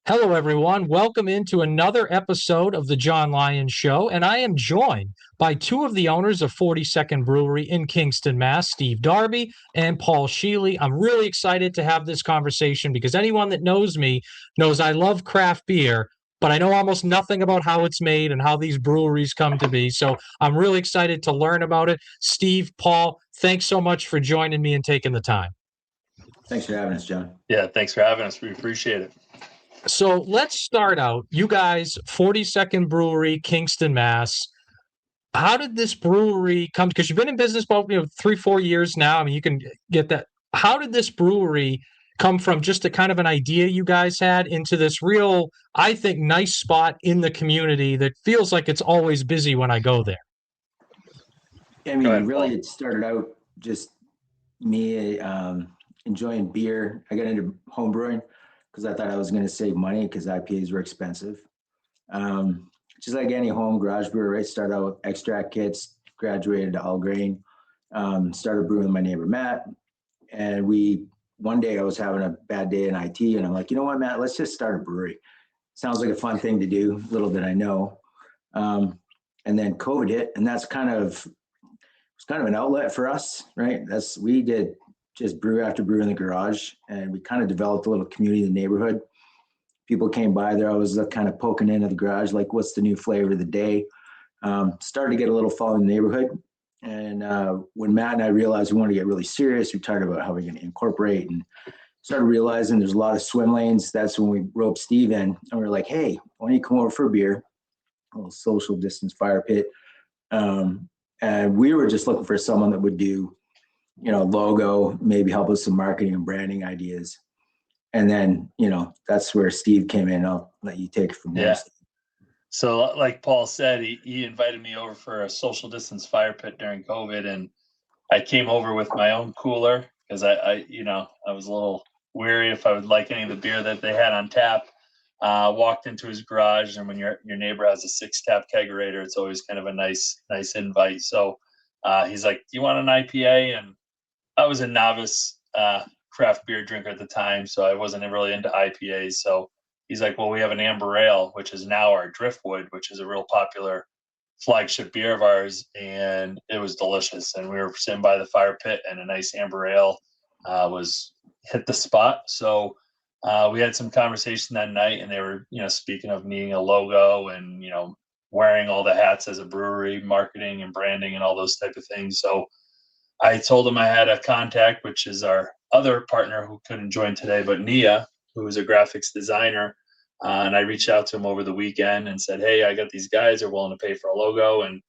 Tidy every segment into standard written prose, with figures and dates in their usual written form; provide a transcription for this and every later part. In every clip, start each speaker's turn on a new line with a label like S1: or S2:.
S1: Hello, everyone. Welcome into another episode of the John Lyons Show. And I am joined by two of the owners of 42nd Brewery in Kingston, Mass, Steve Darby and Paul Sheely. I'm really excited to have this conversation because anyone that knows me knows I love craft beer, but I know almost nothing about how it's made and how these breweries come to be. So I'm really excited to learn about it. Steve, Paul, thanks so much for joining me and taking the time.
S2: Thanks for having us, John.
S3: Yeah, thanks for having us. We appreciate it.
S1: So let's start out. You guys, 42nd Brewery, Kingston, Mass. How did this brewery come? Because you've been in business about 3-4 years now. I mean, you can get that. How did this brewery come from just a kind of an idea you guys had into this real, I think, nice spot in the community that feels like it's always busy when I go there?
S2: I mean, really, it started out just me enjoying beer. I got into home brewing because I thought I was going to save money because IPAs were expensive. Just like any home garage brewer, right? Started out with extract kits, graduated to all grain, started brewing with my neighbor Matt. And one day I was having a bad day in IT and I'm like, you know what, Matt, let's just start a brewery. Sounds like a fun thing to do, little did I know. And then COVID hit, and it's kind of an outlet for us, right? We did just brew after brew in the garage, and we kind of developed a little community in the neighborhood. People came by there. I was kind of poking into the garage, like, what's the new flavor of the day? Started to get a little following in the neighborhood. And when Matt and I realized we wanted to get really serious, we talked about how we're going to incorporate and started realizing there's a lot of swim lanes. That's when we roped Steve in, and we were like, hey, why don't you come over for a beer? A little social distance fire pit. And we were just looking for someone that would do, logo, maybe help us some marketing and branding ideas. And then, that's where Steve came in. I'll let you take it from there.
S3: Yeah. So like Paul said, he invited me over for a social distance fire pit during COVID. And I came over with my own cooler because I was a little weary if I would like any of the beer that they had on tap. Walked into his garage, and when your neighbor has a 6-tap kegerator, it's always kind of a nice invite. So he's like, do you want an IPA? And I was a novice craft beer drinker at the time, so I wasn't really into IPAs. So he's like, well, we have an amber ale, which is now our Driftwood, which is a real popular flagship beer of ours, and it was delicious. And we were sitting by the fire pit, and a nice amber ale was hit the spot. So we had some conversation that night, and they were, speaking of needing a logo and, wearing all the hats as a brewery, marketing and branding and all those type of things. So I told them I had a contact, which is our other partner who couldn't join today, but Nia, who is a graphics designer. And I reached out to him over the weekend and said, hey, I got these guys are willing to pay for a logo. And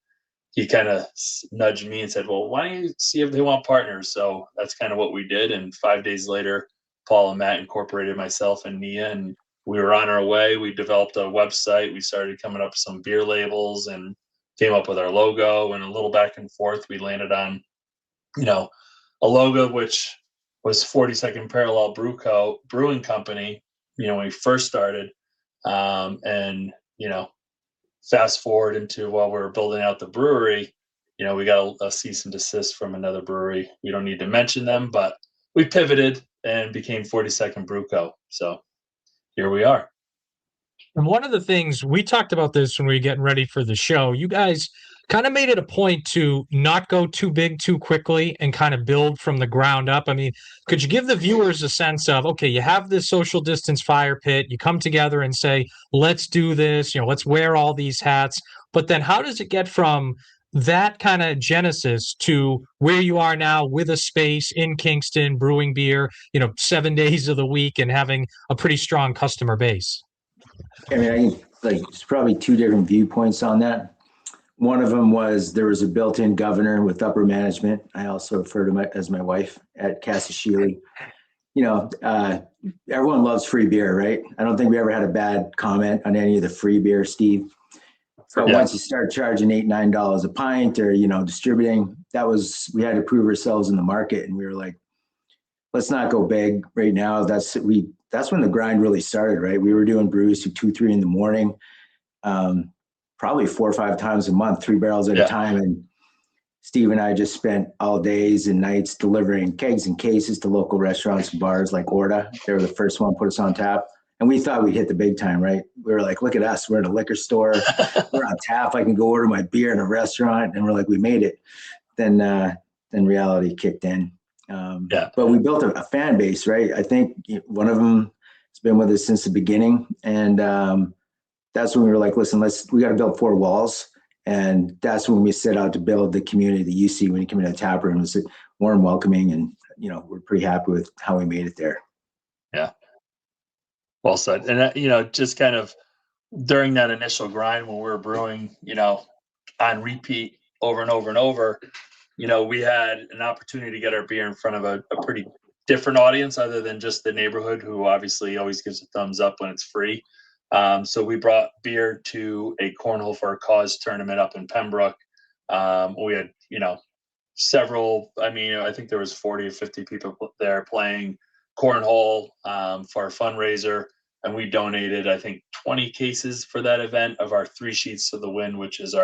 S3: he kind of nudged me and said, well, why don't you see if they want partners? So that's kind of what we did. And 5 days later, Paul and Matt incorporated myself and Nia, and we were on our way. We developed a website. We started coming up with some beer labels and came up with our logo, and a little back and forth. We landed on, a logo, which was 42nd Parallel Brewing Company, when we first started. And, fast forward into while we were building out the brewery, we got a cease and desist from another brewery. We don't need to mention them, but we pivoted and became 42nd Brew Co. So here we are.
S1: And one of the things we talked about this when we were getting ready for the show, you guys kind of made it a point to not go too big too quickly and kind of build from the ground up. I mean, could you give the viewers a sense of, okay, you have this social distance fire pit, you come together and say, let's do this, let's wear all these hats. But then how does it get from that kind of genesis to where you are now with a space in Kingston brewing beer, 7 days of the week and having a pretty strong customer base?
S2: I mean, there's probably two different viewpoints on that. One of them was there was a built-in governor with upper management. I also refer to as my wife at Cassie Sheely. Everyone loves free beer, right? I don't think we ever had a bad comment on any of the free beer, Steve. But once you start charging $8-9 a pint or, distributing, we had to prove ourselves in the market. And we were like, let's not go big right now. That's when the grind really started, right? We were doing brews to 2-3 in the morning, probably 4 or 5 times a month, 3 barrels at a time. And Steve and I just spent all days and nights delivering kegs and cases to local restaurants and bars like Orta. They were the first one to put us on tap. And we thought we'd hit the big time, right? We were like, look at us. We're in a liquor store. We're on tap. I can go order my beer in a restaurant. And we're like, we made it. Then reality kicked in. But we built a fan base, right? I think one of them has been with us since the beginning. And that's when we were like, listen, we got to build 4 walls. And that's when we set out to build the community that you see when you come into the tap room. It's warm, welcoming, and we're pretty happy with how we made it there.
S3: Yeah. Well said. And, just kind of during that initial grind when we were brewing, on repeat over and over and over, we had an opportunity to get our beer in front of a pretty different audience other than just the neighborhood, who obviously always gives a thumbs up when it's free. So we brought beer to a Cornhole for a Cause tournament up in Pembroke. We had, several, I think there was 40 or 50 people there playing cornhole for a fundraiser. And we donated, I think, 20 cases for that event of our 3 Sheets to the Wind, which is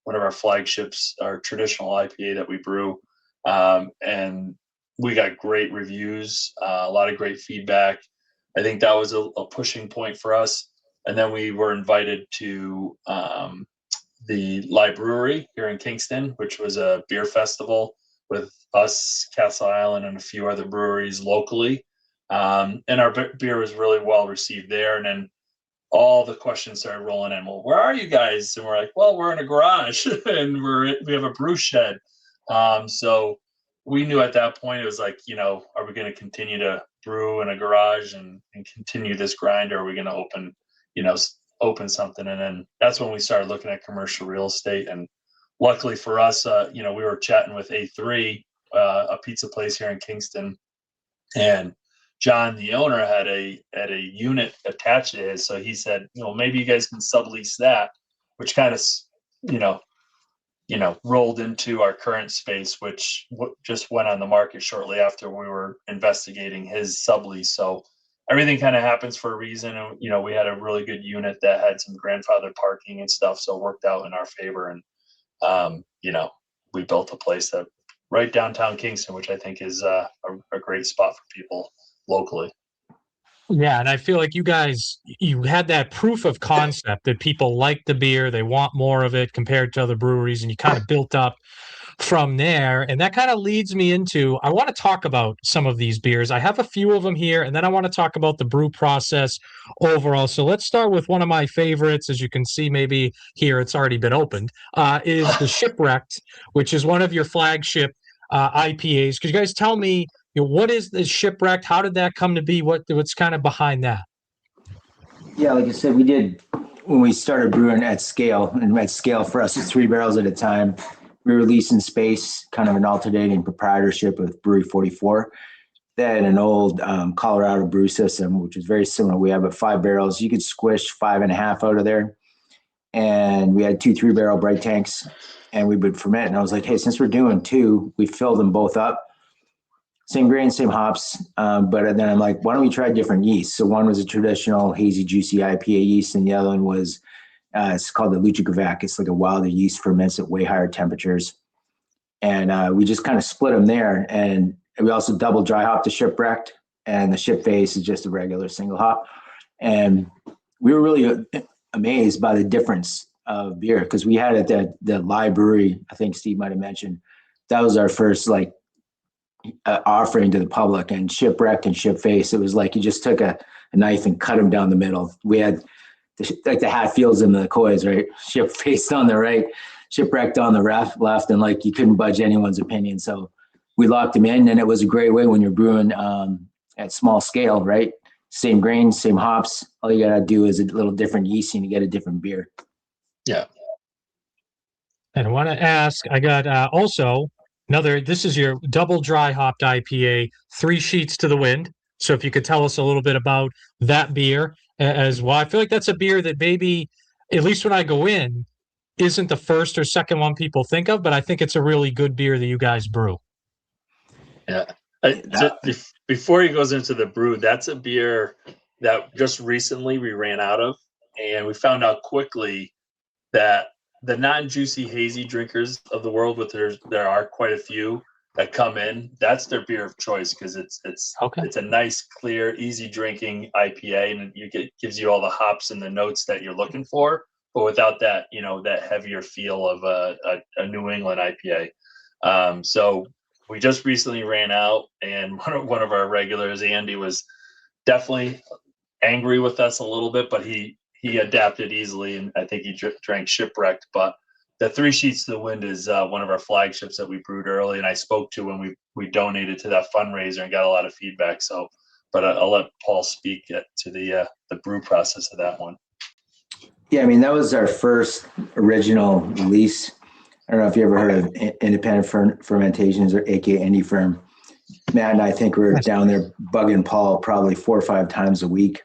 S3: one of our flagships, our traditional IPA that we brew. And we got great reviews, a lot of great feedback. I think that was a pushing point for us. And then we were invited to the Brewery here in Kingston, which was a beer festival with us, Castle Island, and a few other breweries locally. And our beer was really well received there. And then all the questions started rolling in. Well, where are you guys? And we're like, well, we're in a garage and we have a brew shed. So we knew at that point, it was like, are we going to continue to brew in a garage and continue this grind? Or are we going to open something? And then that's when we started looking at commercial real estate. And luckily for us, we were chatting with A3, a pizza place here in Kingston, and John, the owner, had a unit attached to his. So he said, maybe you guys can sublease that, which kind of, rolled into our current space, which just went on the market shortly after we were investigating his sublease. So everything kind of happens for a reason. And, we had a really good unit that had some grandfather parking and stuff. So it worked out in our favor. And, we built a place that right downtown Kingston, which I think is a great spot for people locally.
S1: Yeah, and I feel like you had that proof of concept that people like the beer, they want more of it compared to other breweries, and you kind of built up from there. And that kind of leads me into, I want to talk about some of these beers. I have a few of them here, and then I want to talk about the brew process overall. So let's start with one of my favorites. As you can see, maybe here it's already been opened, is the Shipwrecked, which is one of your flagship IPAs. Could you guys tell me, what is the Shipwrecked? How did that come to be? What's kind of behind that?
S2: Yeah, like I said, we did when we started brewing at scale, and at scale for us is 3 barrels at a time. We were leasing space, kind of an alternating proprietorship with Brewery 44. They had an old Colorado brew system, which is very similar. We have 5 barrels. You could squish 5.5 out of there. And we had 2 3-barrel bright tanks, and we would ferment. And I was like, hey, since we're doing 2, we fill them both up. Same grain, same hops. But then I'm like, why don't we try different yeast? So one was a traditional hazy, juicy IPA yeast, and the other one was, it's called the Luchikovac. It's like a wilder yeast, ferments at way higher temperatures. And we just kind of split them there. And we also double dry hop the Shipwrecked, and the Ship Face is just a regular single hop. And we were really amazed by the difference of beer, because we had it at the Brewery, I think Steve might have mentioned, that was our first offering to the public. And Shipwrecked and Ship Face, it was like you just took a knife and cut them down the middle. We had the Hatfields and the McCoys, right? Ship Face on the right, Shipwrecked on the left, and you couldn't budge anyone's opinion. So we locked them in, and it was a great way when you're brewing at small scale, right? Same grain, same hops. All you gotta do is a little different yeast, and you get a different beer.
S3: Yeah.
S1: And I want to ask, I got also this is your double dry hopped IPA, 3 Sheets to the Wind. So if you could tell us a little bit about that beer as well. I feel like that's a beer that maybe, at least when I go in, isn't the first or second one people think of, but I think it's a really good beer that you guys brew.
S3: Yeah. Before he goes into the brew, that's a beer that just recently we ran out of, and we found out quickly that the non-juicy hazy drinkers of the world, there are quite a few, that come in, that's their beer of choice because it's a nice, clear, easy drinking IPA, and gives you all the hops and the notes that you're looking for, but without that, that heavier feel of a New England IPA. So we just recently ran out, and one of our regulars, Andy, was definitely angry with us a little bit, but he adapted easily, and I think he drank Shipwrecked. But the Three Sheets to the Wind is one of our flagships that we brewed early, and I spoke to when we donated to that fundraiser and got a lot of feedback. So, but I'll let Paul speak to the brew process of that one.
S2: Yeah, I mean, that was our first original release. I don't know if you ever heard of Independent Fermentations, or AKA Indie Firm. Matt and I think we're down there bugging Paul probably 4 or 5 times a week.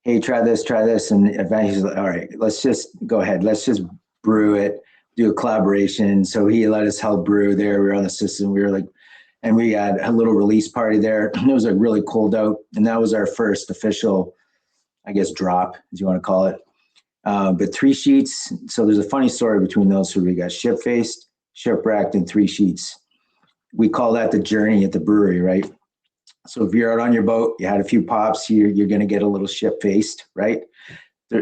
S2: Hey, try this. And eventually he's like, all right, let's just go ahead. Let's just brew it, do a collaboration. So he let us help brew there. We were on the system. We were like, and we had a little release party there. It was like really cold out. And that was our first official, I guess, drop, as you want to call it. But Three Sheets. So there's a funny story between those two. We got Ship-Faced, Shipwrecked, and Three Sheets. We call that the journey at the brewery, right? So if you're out on your boat, you had a few pops, you're going to get a little ship-faced, right?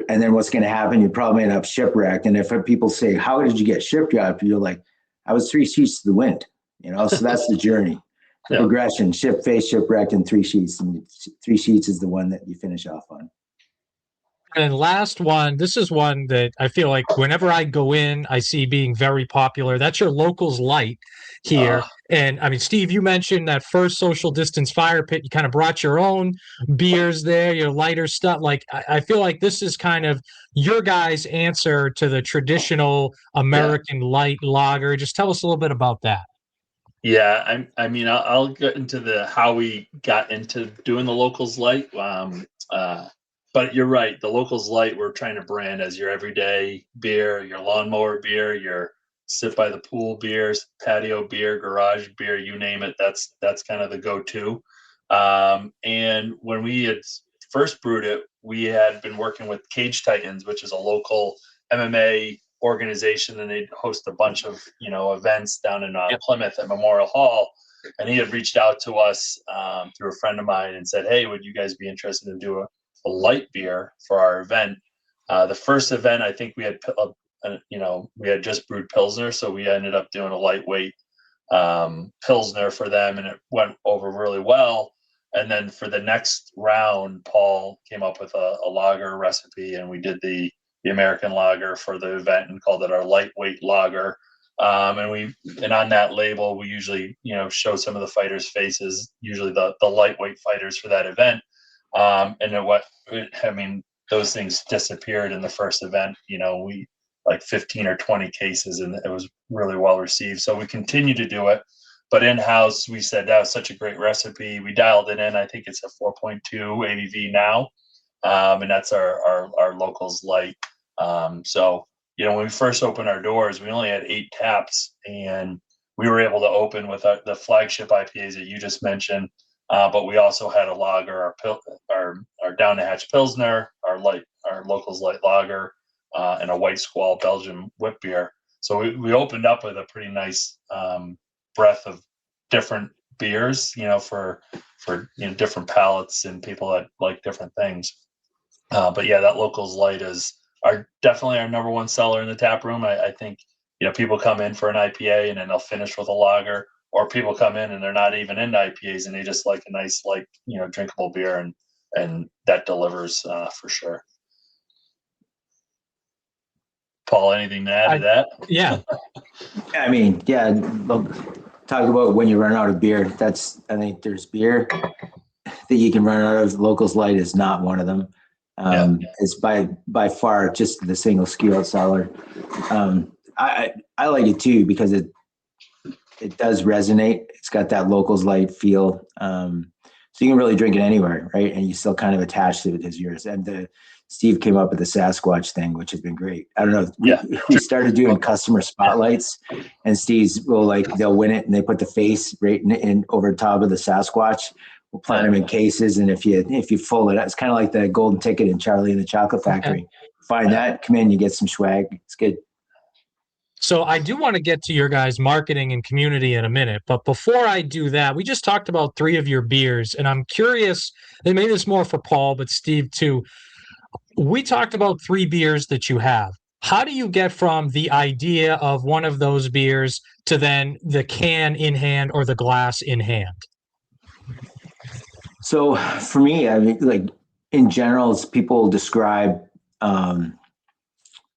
S2: And then what's going to happen? You probably end up shipwrecked. And if people say, how did you get shipwrecked? You're like, I was 3 sheets to the wind, So that's the journey. The progression, ship-faced, shipwrecked, and 3 sheets. And 3 sheets is the one that you finish off on.
S1: And last one, this is one that I feel like whenever I go in, I see being very popular. That's your Locals Light here. And I mean, Steve, you mentioned that first social distance fire pit. You kind of brought your own beers there, your lighter stuff. Like, I feel like this is kind of your guys' answer to the traditional American light lager. Just tell us a little bit about that.
S3: Yeah, I mean, I'll get into how we got into doing the Locals Light. But you're right. The Locals Light, we're trying to brand as your everyday beer, your lawnmower beer, your sit by the pool beers, patio beer, garage beer, you name it. That's kind of the go-to. And when we had first brewed it, we had been working with Cage Titans, which is a local MMA organization, and they host a bunch of events down in Plymouth at Memorial Hall. And he had reached out to us through a friend of mine and said, "Hey, would you guys be interested in doing a light beer for our event?" The first event, I think we had just brewed Pilsner, so we ended up doing a lightweight Pilsner for them, and it went over really well. And then for the next round, Paul came up with a lager recipe, and we did the American lager for the event and called it our lightweight lager. And on that label, we usually show some of the fighters' faces, usually the lightweight fighters for that event. And those things disappeared in the first event. We like 15 or 20 cases, and it was really well received. So we continue to do it, but in-house, we said that was such a great recipe. We dialed it in. I think it's a 4.2 ABV now, and that's our Locals Light. So when we first opened our doors, we only had 8 taps, and we were able to open with the flagship IPAs that you just mentioned. But we also had a lager, our Down the Hatch Pilsner, our Locals Light Lager, and a White Squall Belgian whip beer. So we opened up with a pretty nice breadth of different beers, for different palates and people that like different things. But yeah, that Locals Light is definitely our number one seller in the tap room. I think people come in for an IPA and then they'll finish with a lager. Or people come in and they're not even into IPAs and they just like a nice, drinkable beer, and that delivers for sure. Paul, anything to add to that?
S1: Yeah.
S2: I mean, talk about when you run out of beer. I think there's beer that you can run out of. Locals Light is not one of them. It's by far just the single skew seller. I like it too because it does resonate. It's got that Locals Light feel. So you can really drink it anywhere, right? And you still kind of attached to it as yours. And Steve came up with the Sasquatch thing, which has been great. I don't know. We started doing customer spotlights, and Steve's they'll win it and they put the face right in over top of the Sasquatch. We'll plant them in cases, and if you full it, it's kind of like the golden ticket in Charlie and the Chocolate Factory. Find that, come in, you get some swag. It's good.
S1: So I do want to get to your guys' marketing and community in a minute, but before I do that, we just talked about 3 of your beers, and I'm curious, and maybe it's more for Paul, but Steve too. We talked about 3 beers that you have. How do you get from the idea of one of those beers to then the can in hand or the glass in hand?
S2: So for me, I mean, like in general, it's people describe an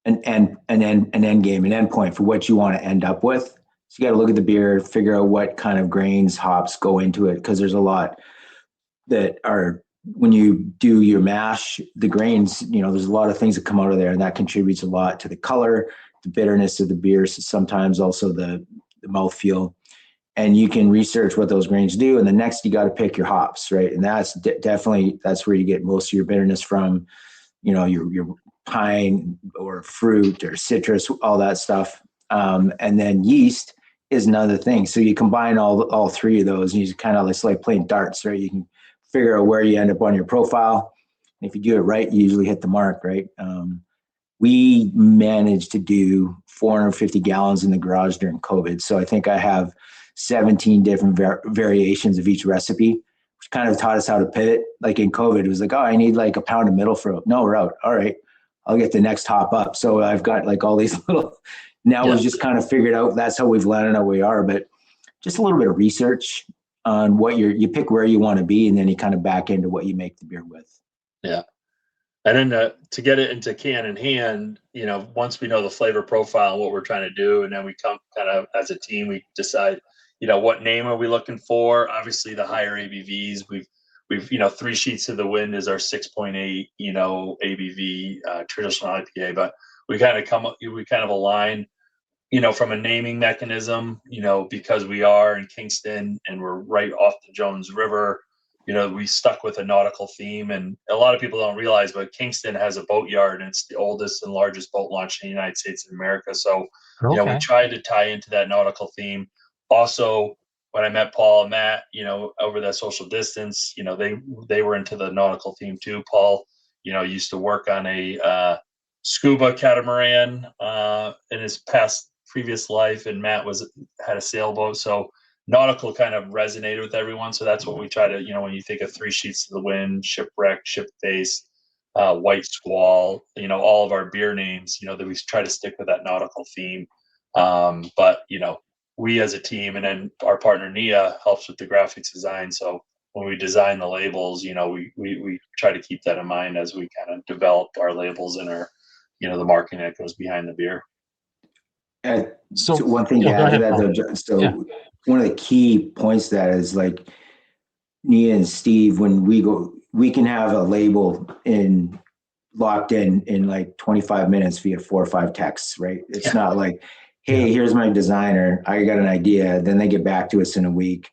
S2: end game, an end point for what you want to end up with. So you got to look at the beer, figure out what kind of grains, hops go into it, because there's a lot that are when you do your mash, the grains, there's a lot of things that come out of there, and that contributes a lot to the color, the bitterness of the beer, sometimes also the mouthfeel. And you can research what those grains do. And the next, you got to pick your hops, right? And that's definitely, that's where you get most of your bitterness from, your pine or fruit or citrus, all that stuff. And then yeast is another thing. So you combine all 3 of those, and you kind of, it's like playing darts, right? You can figure out where you end up on your profile. And if you do it right, you usually hit the mark, right? We managed to do 450 gallons in the garage during COVID. So I think I have 17 different variations of each recipe, which kind of taught us how to pivot. Like in COVID, it was like, oh, I need like a pound of middle fruit. No, we're out. All right, I'll get the next hop up. So I've got like all these little, now we've just kind of figured out, that's how we've landed how we are. But just a little bit of research on what you pick where you want to be, and then you kind of back into what you make the beer with.
S3: Yeah. And then to get it into can in hand, once we know the flavor profile and what we're trying to do, and then we come kind of as a team, we decide, what name are we looking for? Obviously, the higher ABVs. We've 3 Sheets to the Wind is our 6.8, ABV traditional IPA, but we kind of align, from a naming mechanism, because we are in Kingston and we're right off the Jones River. We stuck with a nautical theme, and a lot of people don't realize, but Kingston has a boat yard, and it's the oldest and largest boat launch in the United States of America. So, we tried to tie into that nautical theme. Also, when I met Paul and Matt, over that social distance, they were into the nautical theme too. Paul, used to work on a scuba catamaran in his previous life, and Matt had a sailboat. So nautical kind of resonated with everyone. So that's what we try to, when you think of 3 Sheets to the Wind, Shipwreck, Ship Face, White Squall, all of our beer names, that we try to stick with that nautical theme. But, we as a team, and then our partner Nia helps with the graphics design. So when we design the labels, we try to keep that in mind as we kind of develop our labels and our, the marketing that goes behind the beer.
S2: So one thing to add to that, though, one of the key points to that is like Nia and Steve, when we can have a label locked in like 25 minutes via 4 or 5 texts, right? It's not like, hey, here's my designer, I got an idea. Then they get back to us in a week.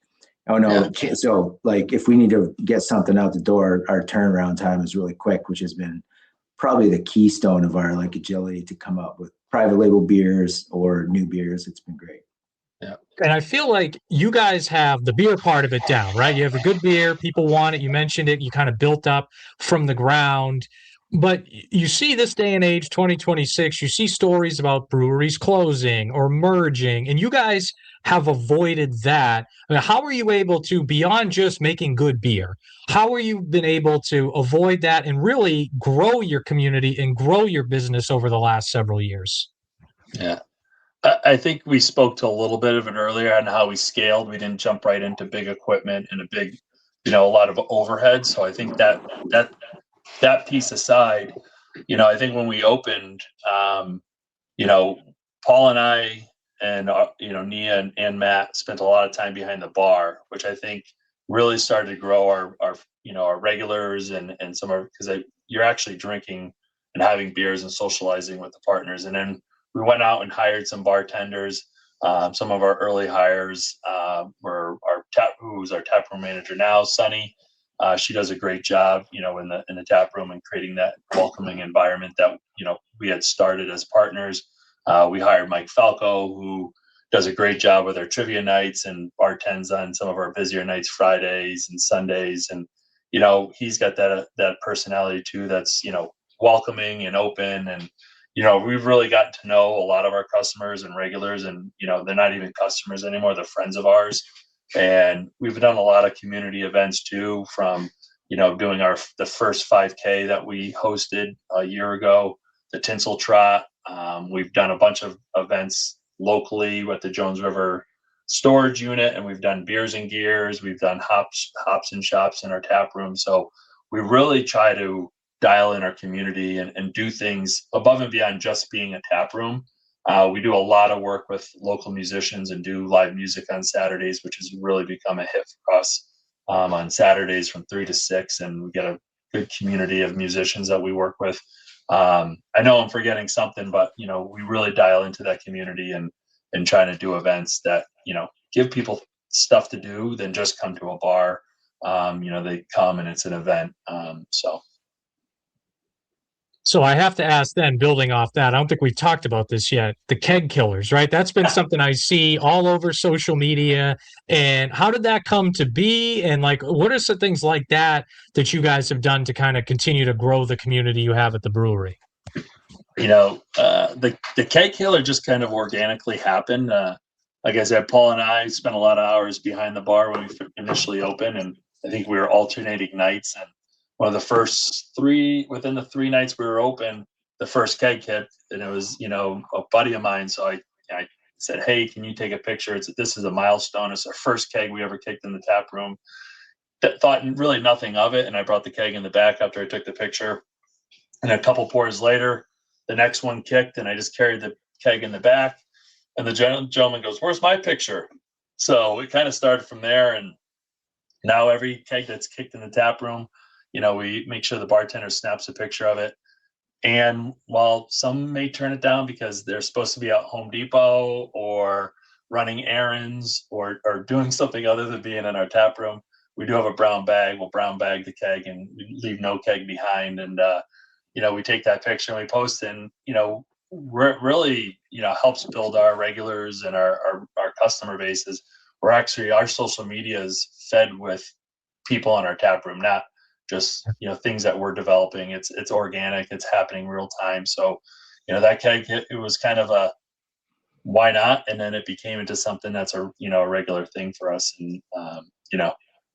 S2: Oh no. Yeah. So like if we need to get something out the door, our turnaround time is really quick, which has been probably the keystone of our like agility to come up with private label beers or new beers. It's been great.
S1: Yeah. And I feel like you guys have the beer part of it down, right? You have a good beer, people want it. You mentioned it, you kind of built up from the ground. But you see this day and age, 2026, you see stories about breweries closing or merging, and you guys have avoided that. I mean, how are you able to, beyond just making good beer, how are you been able to avoid that and really grow your community and grow your business over the last several years?
S3: Yeah. I think we spoke to a little bit of it earlier on how we scaled. We didn't jump right into big equipment and a lot of overhead. So I think that piece aside, I think when we opened, Paul and I and Nia and Matt spent a lot of time behind the bar, which I think really started to grow our regulars and some of, because you're actually drinking and having beers and socializing with the partners. And then we went out and hired some bartenders. Some of our early hires were who's our tap room manager now, Sunny. She does a great job, in the tap room and creating that welcoming environment that, we had started as partners. We hired Mike Falco, who does a great job with our trivia nights and bartends on some of our busier nights, Fridays and Sundays. And, he's got that personality too, that's, welcoming and open. And, we've really gotten to know a lot of our customers and regulars, and, they're not even customers anymore. They're friends of ours. And we've done a lot of community events too, from, doing the first 5K that we hosted a year ago, the Tinsel Trot. We've done a bunch of events locally with the Jones River storage unit, and we've done beers and gears. We've done hops and shops in our tap room. So we really try to dial in our community and do things above and beyond just being a tap room. We do a lot of work with local musicians and do live music on Saturdays, which has really become a hit for us, on Saturdays from 3 to 6. And we get a good community of musicians that we work with. I know I'm forgetting something, but, we really dial into that community and trying to do events that, give people stuff to do than just come to a bar. They come and it's an event.
S1: So I have to ask then, building off that, I don't think we've talked about this yet, the keg killers, right? That's been something I see all over social media. And how did that come to be? And like, what are some things like that you guys have done to kind of continue to grow the community you have at the brewery?
S3: The keg killer just kind of organically happened. Like I said, Paul and I spent a lot of hours behind the bar when we initially opened, and I think we were alternating nights. And one of the first within the 3 nights we were open, the first keg hit, and it was, a buddy of mine. So I said, "Hey, can you take a picture? This is a milestone. It's our first keg we ever kicked in the tap room." Thought really nothing of it, and I brought the keg in the back after I took the picture. And a couple pours later, the next one kicked, and I just carried the keg in the back. And the gentleman goes, "Where's my picture?" So it kind of started from there. And now every keg that's kicked in the tap room, we make sure the bartender snaps a picture of it. And while some may turn it down because they're supposed to be at Home Depot or running errands or doing something other than being in our tap room, we do have a brown bag. We'll brown bag the keg and leave no keg behind. And, we take that picture and we post it, and, really, helps build our regulars and our customer bases. Our social media is fed with people in our tap room, not just, things that we're developing. It's organic, it's happening real time. So, that keg hit, it was kind of a, why not? And then it became into something that's a regular thing for us. And,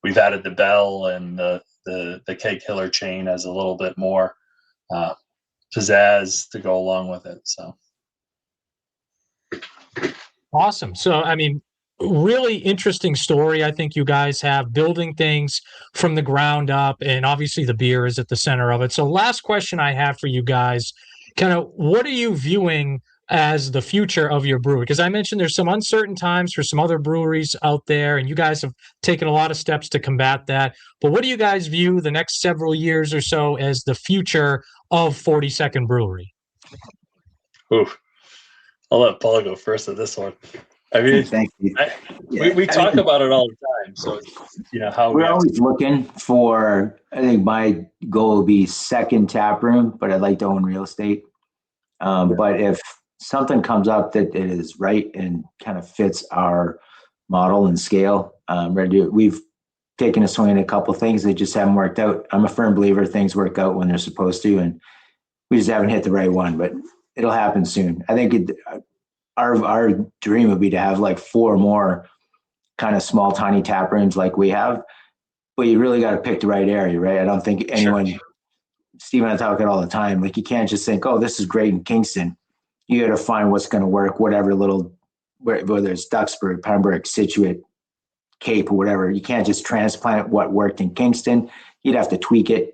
S3: we've added the bell and the keg killer chain as a little bit more, pizzazz to go along with it. So.
S1: Awesome. So, I mean, really interesting story. I think you guys have building things from the ground up, and obviously the beer is at the center of it. So, last question I have for you guys, kind of what are you viewing as the future of your brewery? Because I mentioned there's some uncertain times for some other breweries out there, and you guys have taken a lot of steps to combat that. But what do you guys view the next several years or so as the future of 42nd Brewery?
S3: Oof. I'll let Paul go first on this one. I mean,
S2: thank you.
S3: We talk about it all the time. So, how
S2: we're always looking for, I think my goal would be second tap room, but I'd like to own real estate. But if something comes up that it is right and kind of fits our model and scale, ready to do it. We've taken a swing at a couple of things that just haven't worked out. I'm a firm believer things work out when they're supposed to, and we just haven't hit the right one, but it'll happen soon. I think our dream would be to have like 4 more kind of small, tiny tap rooms like we have, but you really got to pick the right area, right? I don't think anyone, sure. Steve and I talk it all the time. Like, you can't just think, oh, this is great in Kingston. You got to find what's going to work, whatever whether it's Duxbury, Pembroke, Scituate, Cape, or whatever. You can't just transplant what worked in Kingston. You'd have to tweak it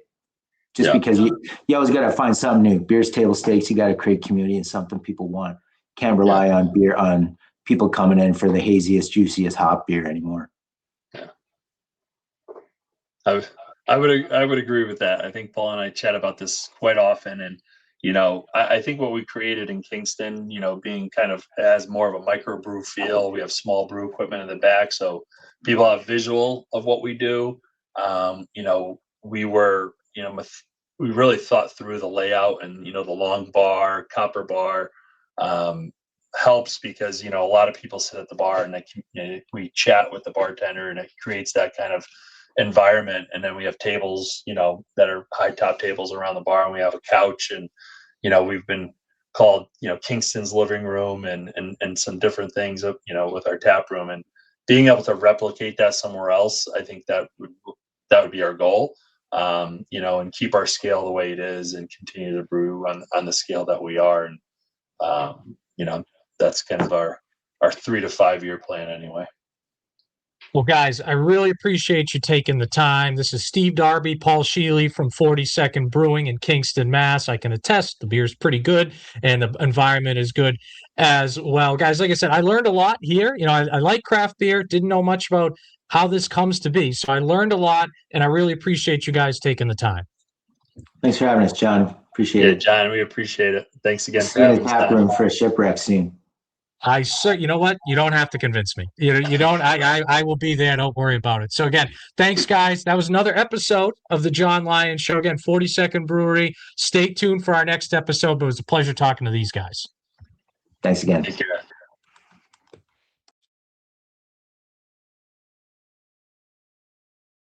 S2: because you always got to find something new. Beer's table stakes. You got to create community and something people want. Can't rely on beer, on people coming in for the haziest, juiciest hop beer anymore.
S3: Yeah. I would agree with that. I think Paul and I chat about this quite often. And, I think what we created in Kingston, being kind of has more of a microbrew feel. We have small brew equipment in the back, so people have visual of what we do. We were, we really thought through the layout, and, the long bar, copper bar, helps because, a lot of people sit at the bar and we chat with the bartender, and it creates that kind of environment. And then we have tables, that are high top tables around the bar, and we have a couch, and, we've been called, Kingston's living room and some different things, with our tap room, and being able to replicate that somewhere else. I think that would be our goal, and keep our scale the way it is and continue to brew on the scale that we are. And, that's kind of our 3 to 5 year plan anyway.
S1: Well, guys, I really appreciate you taking the time. This is Steve Darby, Paul Sheely from 42nd Brewing in Kingston, Mass. I can attest the beer's pretty good and the environment is good as well. Guys, like I said, I learned a lot here. I like craft beer, didn't know much about how this comes to be. So I learned a lot, and I really appreciate you guys taking the time.
S2: Thanks for having us, John. Appreciate it.
S3: Yeah, John, we appreciate it. Thanks again
S2: for having us. Tap room for a shipwreck scene.
S1: You know what? You don't have to convince me. You don't. I will be there. Don't worry about it. So again, thanks, guys. That was another episode of the John Lyons Show. Again, 42nd Brewery. Stay tuned for our next episode. But it was a pleasure talking to these guys.
S2: Thanks again.
S3: Take care.